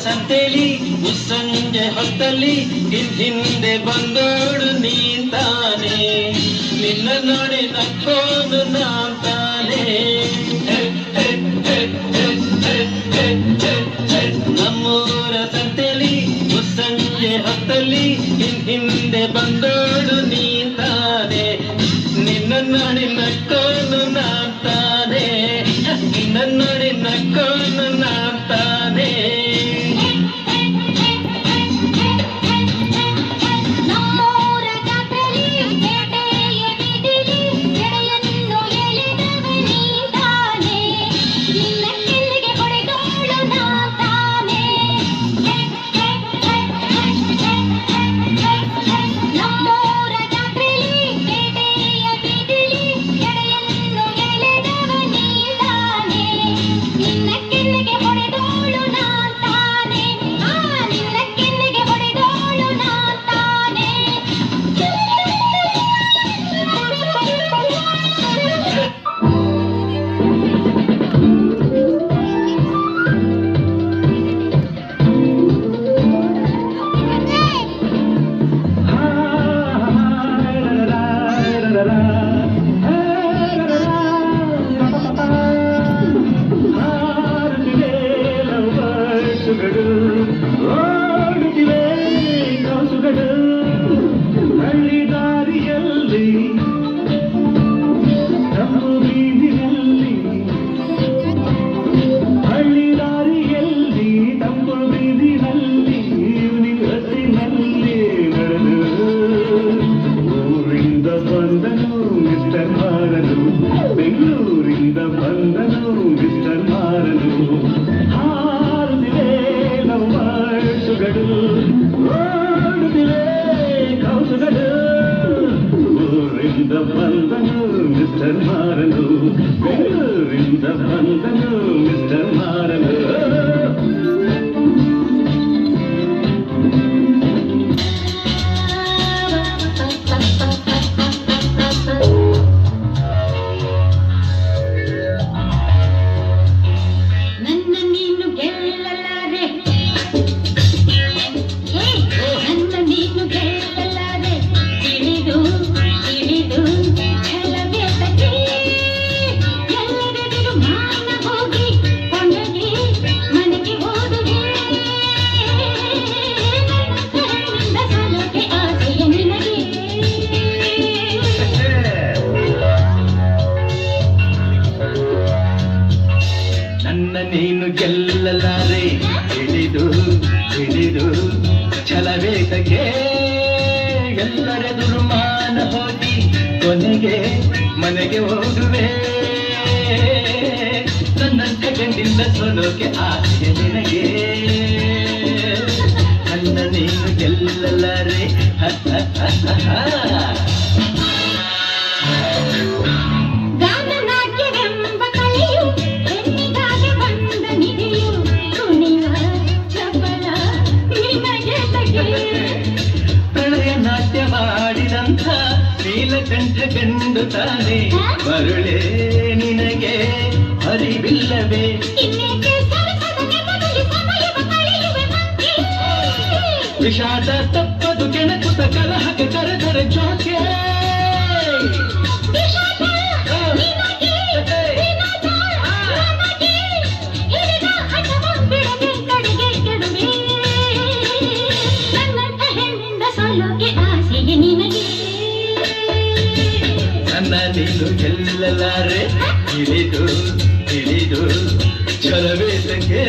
ಸಂತೆಲಿ ಮುಸ್ಸಂಜೆ ಹೊತ್ತಲ್ಲಿ ಹಿಂದೆ ಬಂದೋಡು ನೀಂತಾನೆ ನಿನ್ನ ನೋಡಿ ನಕ್ಕೋನು ನಾಂತಾನೆ ನಮ್ಮೂರ ಸಂತೆಲಿ ಮುಸ್ಸಂಜೆ ಹೊತ್ತಲ್ಲಿ ಹಿಂದೆ ಬಂದೋಡು ನೀಂತಾನೆ ನಿನ್ನ ನೋಡಿ ನಕ್ಕೋನು ನಾಂತಾನೆ ನಿನ್ನ ನೋಡಿ ನಕ್ಕೋನು ನಾಂತಾನೆ ಬೆಂಗಳೂರಿಂದ ಬಂದನು ಮಿಸ್ಟರ್ ಮಾರನು ಹಾರುತ್ತಿವೆ ಲವ್ವರ್ಸುಗಳು ಓಡುತ್ತಿವೆ ಕೌಸುಗಳು ಊರಿಂದ ಬಂದನು ಮಿಸ್ಟರ್ ಮಾರನು ಬೆಂಗಳೂರಿಂದ ಬಂದನು ಮಿಸ್ಟರ್ ಮಾರನು ನೀನು ಗೆಲ್ಲಲಾರೆ ಹಿಡಿದು ಹಿಡಿದು ಛಲವೇತಕ್ಕೆ ಎಲ್ಲರೆದುರು ಮಾನ ಹೋಗಿ ಕೊನೆಗೆ ಮನೆಗೆ ಹೋಗುವೆ ನನ್ನಂತ ಗಂಡಿಂದ ಸೋಲೋಕೆ ಆಸೆ ನಿನಗೆ ನನ್ನ ನೀನು ಗೆಲ್ಲಲಾರೆ ಮಾಡಿದಂಥ ನೀಲಕಂಠ ಕಂಡು ತಾನೆ ಮರುಳೇ ನಿನಗೆ ಅರಿವಿಲ್ಲವೇ ವಿಷಾದ ತಪ್ಪದು ಕೆಣಕುತ ಕಲಹಕ್ಕೆ ಕರೆದರ ಜೋಕೆ ನನ್ನ ನೀನು ಗೆಲ್ಲಲಾರೆ ಹಿಡಿದು ಹಿಡಿದು ಛಲವೇತಕ್ಕೆ